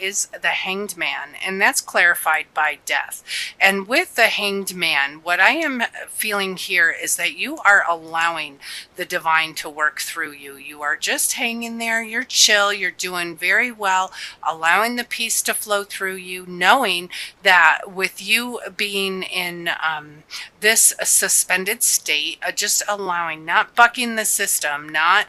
is the Hanged Man, and that's clarified by death. And with the Hanged Man, what I am feeling here is that you are allowing the divine to work through you. You are just hanging there, you're chill, you're doing very well, allowing the peace to flow through you, knowing that with you being in this suspended state, just allowing, not bucking the system, not,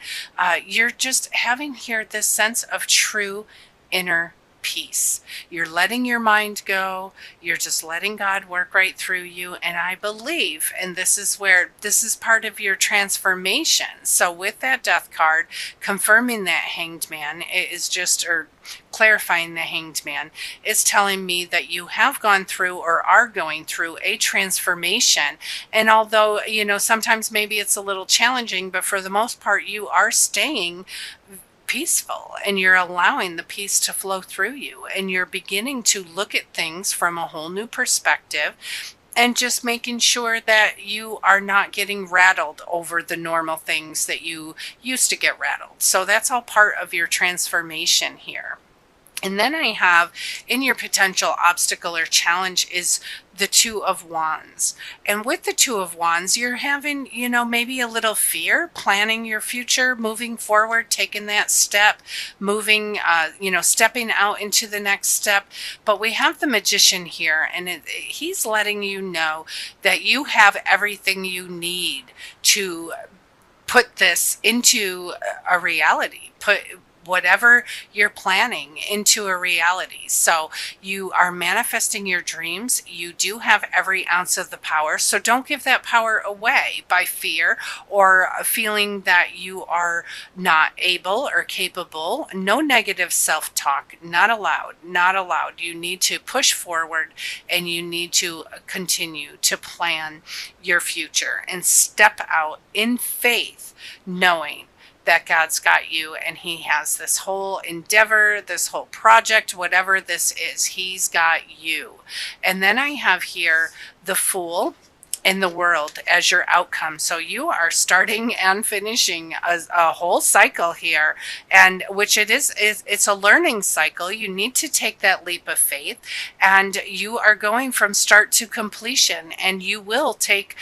you're just having here this sense of true inner peace. You're letting your mind go. You're just letting God work right through you. And I believe, and this is where this is part of your transformation. So with that death card, confirming that Hanged Man, it is just, or clarifying the Hanged Man, is telling me that you have gone through or are going through a transformation. And although, you know, sometimes maybe it's a little challenging, but for the most part, you are staying peaceful and you're allowing the peace to flow through you, and you're beginning to look at things from a whole new perspective, and just making sure that you are not getting rattled over the normal things that you used to get rattled. So that's all part of your transformation here. And then I have in your potential obstacle or challenge is the Two of Wands. And with the Two of Wands, you're having, you know, maybe a little fear, planning your future, moving forward, taking that step, moving, you know, stepping out into the next step. But we have the Magician here, and he's letting you know that you have everything you need to put this into a reality, put whatever you're planning into a reality. So you are manifesting your dreams. You do have every ounce of the power. So don't give that power away by fear or feeling that you are not able or capable. No negative self-talk, not allowed, not allowed. You need to push forward, and you need to continue to plan your future and step out in faith, knowing that God's got you, and he has this whole endeavor, this whole project, whatever this is, he's got you. And then I have here the Fool and the World as your outcome. So you are starting and finishing a whole cycle here, and which it's a learning cycle. You need to take that leap of faith, and you are going from start to completion, and you will take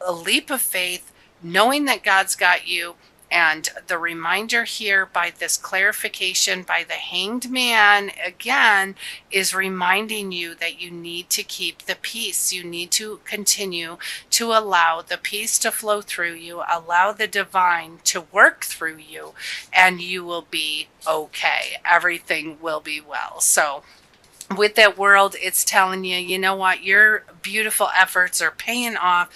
a leap of faith knowing that God's got you. And the reminder here by this clarification by the Hanged Man, again, is reminding you that you need to keep the peace. You need to continue to allow the peace to flow through you, allow the divine to work through you, and you will be okay. Everything will be well. So with that World, it's telling you, you know what, your beautiful efforts are paying off.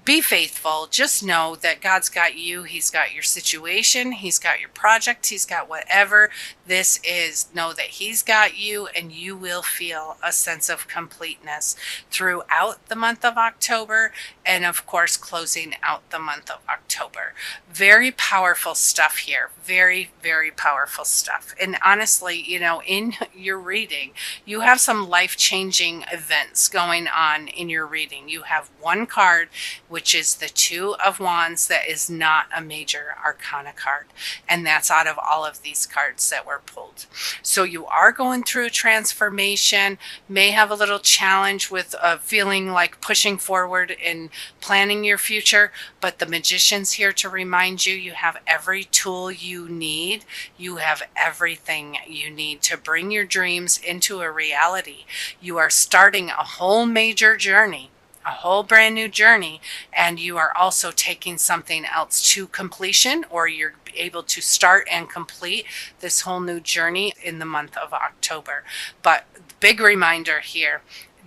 Be faithful. Just know that God's got you. He's got your situation. He's got your project. He's got whatever this is. Know that he's got you, and you will feel a sense of completeness throughout the month of October, and of course closing out the month of October. Very powerful stuff here. Very, very powerful stuff. And honestly, you know, in your reading, you have some life-changing events going on in your reading. You have one card, which is the Two of Wands, that is not a major arcana card. And that's out of all of these cards that were pulled. So you are going through a transformation, may have a little challenge with feeling like pushing forward and planning your future, but the Magician's here to remind you, you have every tool you need. You have everything you need to bring your dreams into a reality. You are starting a whole major journey, a whole brand new journey, and you are also taking something else to completion, or you're able to start and complete this whole new journey in the month of October. But big reminder here,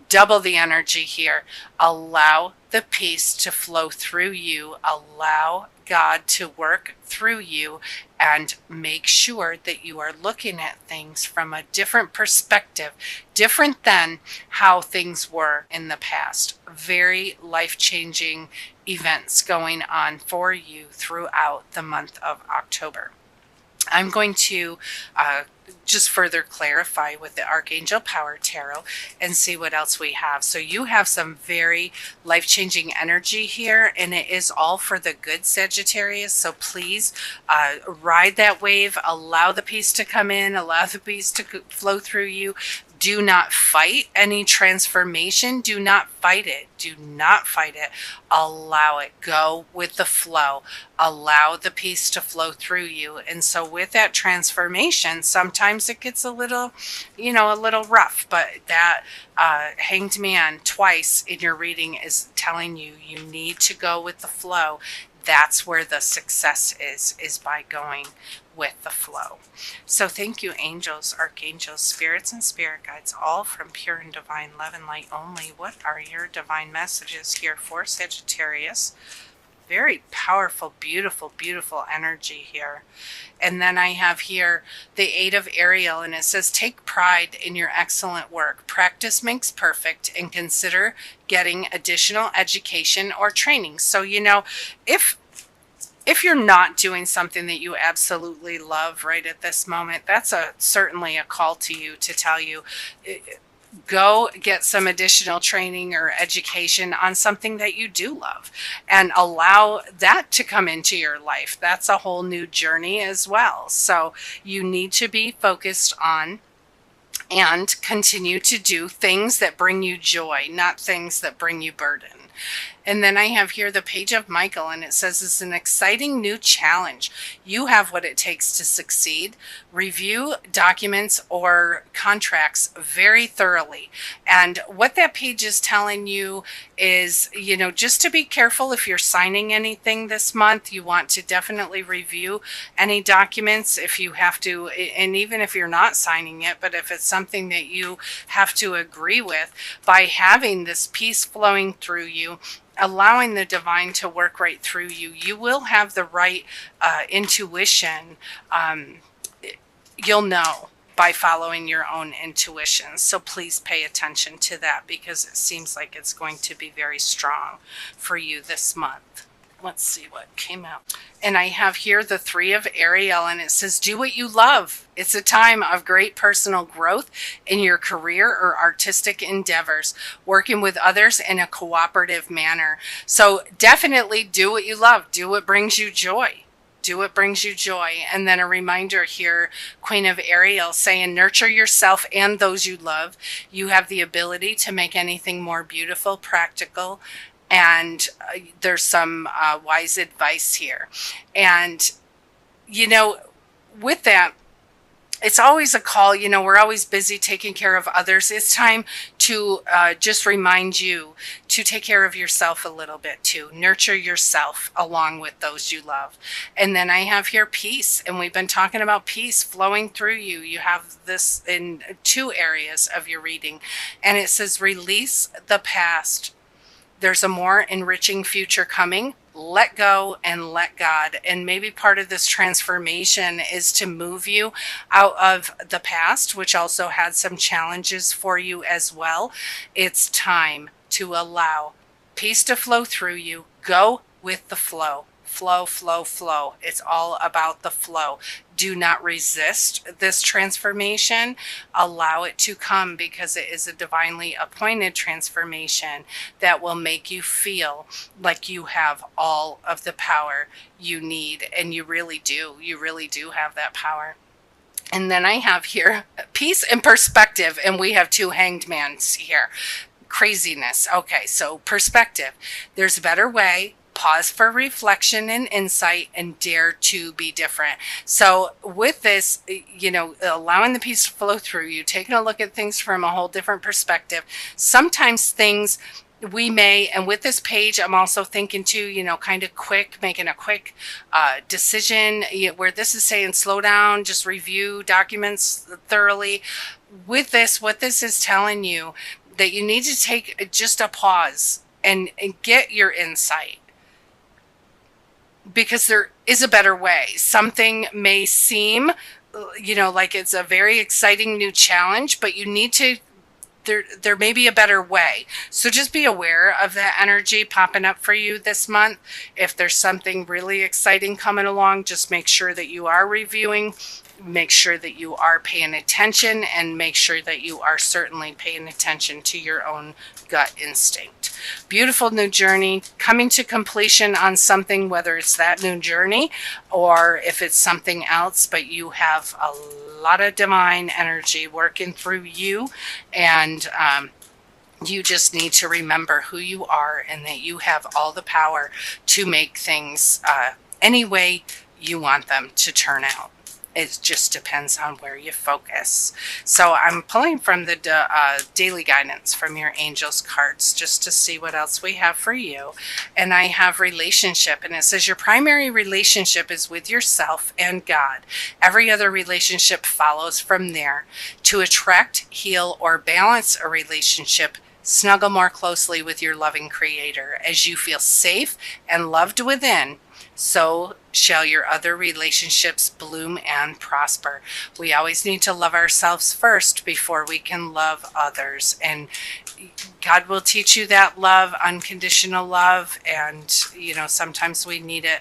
double the energy here. Allow the peace to flow through you. Allow God to work through you, and make sure that you are looking at things from a different perspective, different than how things were in the past. Very life-changing events going on for you throughout the month of October. I'm going to just further clarify with the Archangel Power Tarot and see what else we have. So you have some very life-changing energy here, and it is all for the good, Sagittarius. So please ride that wave, allow the peace to come in, allow the peace to flow through you. Do not fight any transformation. Do not fight it. Do not fight it. Allow it. Go with the flow. Allow the peace to flow through you. And so with that transformation, sometimes it gets a little, a little rough, but that Hanged Man twice in your reading is telling you you need to go with the flow. That's where the success is by going with the flow. So thank you, angels, archangels, spirits, and spirit guides, all from pure and divine love and light only. What are your divine messages here for Sagittarius? Very powerful, beautiful, beautiful energy here. And then I have here the Eight of Ariel, and it says, take pride in your excellent work. Practice makes perfect, and consider getting additional education or training. So, if you're not doing something that you absolutely love right at this moment, that's certainly a call to you to tell you, go get some additional training or education on something that you do love and allow that to come into your life. That's a whole new journey as well. So you need to be focused on and continue to do things that bring you joy, not things that bring you burden. And then I have here the Page of Michael, and it says it's an exciting new challenge. You have what it takes to succeed. Review documents or contracts very thoroughly. And what that page is telling you is, just to be careful if you're signing anything this month. You want to definitely review any documents if you have to, and even if you're not signing it, but if it's something that you have to agree with, by having this peace flowing through you, allowing the divine to work right through you, you will have the right intuition. You'll know by following your own intuition. So please pay attention to that, because it seems like it's going to be very strong for you this month. Let's see what came out. And I have here the Three of Ariel, and it says, do what you love. It's a time of great personal growth in your career or artistic endeavors, working with others in a cooperative manner. So definitely do what you love. Do what brings you joy. Do what brings you joy. And then a reminder here, Queen of Ariel, saying, nurture yourself and those you love. You have the ability to make anything more beautiful, practical, and there's some wise advice here. And, with that, it's always a call. We're always busy taking care of others. It's time to just remind you to take care of yourself a little bit too. Nurture yourself along with those you love. And then I have here peace. And we've been talking about peace flowing through you. You have this in 2 areas of your reading. And it says, release the past. There's a more enriching future coming. Let go and let God. And maybe part of this transformation is to move you out of the past, which also had some challenges for you as well. It's time to allow peace to flow through you. Go with the flow. Flow, flow, flow. It's all about the flow. Do not resist this transformation. Allow it to come, because it is a divinely appointed transformation that will make you feel like you have all of the power you need. And you really do. You really do have that power. And then I have here peace and perspective. And we have 2 hanged mans here. Craziness. Okay, so perspective. There's a better way. Pause for reflection and insight, and dare to be different. So with this, allowing the peace to flow through you, taking a look at things from a whole different perspective. Sometimes things we may, and with this page, I'm also thinking too, kind of making a quick decision, where this is saying slow down, just review documents thoroughly. With this, what this is telling you, that you need to take just a pause and get your insight. Because there is a better way. Something may seem, like it's a very exciting new challenge, but you need to, there may be a better way. So just be aware of that energy popping up for you this month. If there's something really exciting coming along, just make sure that you are reviewing make sure that you are paying attention, and make sure that you are certainly paying attention to your own gut instinct. Beautiful new journey coming to completion on something, whether it's that new journey or if it's something else, but you have a lot of divine energy working through you, and you just need to remember who you are and that you have all the power to make things any way you want them to turn out. It just depends on where you focus. So I'm pulling from the daily guidance from your angels cards just to see what else we have for you. And I have relationship, and it says your primary relationship is with yourself and God. Every other relationship follows from there. To attract, heal, or balance a relationship, snuggle more closely with your loving Creator. As you feel safe and loved within, so shall your other relationships bloom and prosper. We always need to love ourselves first before we can love others. And God will teach you that love, unconditional love. And, sometimes we need it.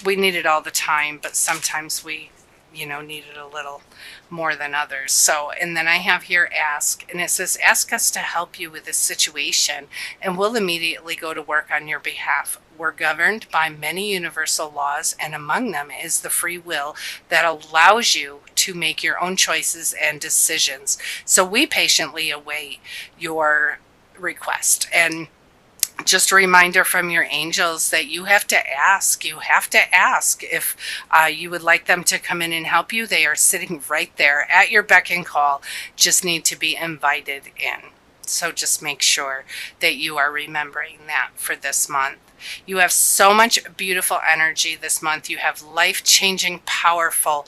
We need it all the time, but sometimes we, need it a little more than others. So, and then I have here ask, and it says, ask us to help you with this situation, and we'll immediately go to work on your behalf. We're governed by many universal laws, and among them is the free will that allows you to make your own choices and decisions. So we patiently await your request. And just a reminder from your angels that you have to ask. You have to ask if you would like them to come in and help you. They are sitting right there at your beck and call. Just need to be invited in. So just make sure that you are remembering that for this month. You have so much beautiful energy this month. You have life-changing, powerful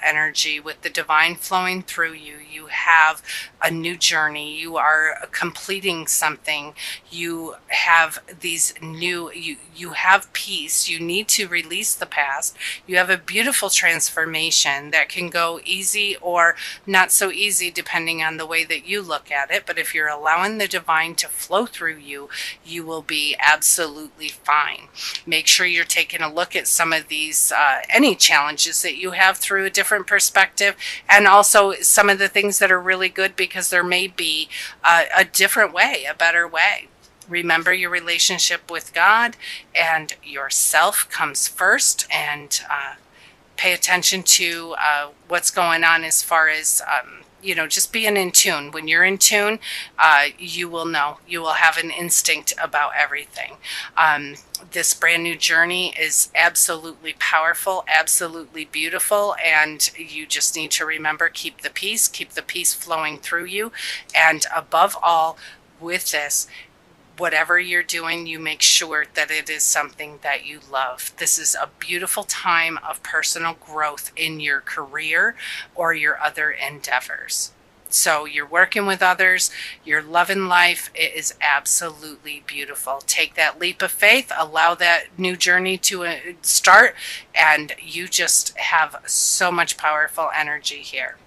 energy with the divine flowing through you. You have a new journey. You are completing something. You have these new, you have peace. You need to release the past. You have a beautiful transformation that can go easy or not so easy depending on the way that you look at it. But if you're allowing the divine to flow through you, you will be absolutely fine. Make sure you're taking a look at some of these, any challenges that you have through a different perspective, and also some of the things that are really good, because there may be a different way, a better way. Remember, your relationship with God and yourself comes first, and pay attention to what's going on as far as just being in tune. When you're in tune, you will know. You will have an instinct about everything. This brand new journey is absolutely powerful, absolutely beautiful, and you just need to remember, keep the peace flowing through you. And above all, with this, whatever you're doing, you make sure that it is something that you love. This is a beautiful time of personal growth in your career or your other endeavors. So you're working with others, you're loving life. It is absolutely beautiful. Take that leap of faith, allow that new journey to start, and you just have so much powerful energy here.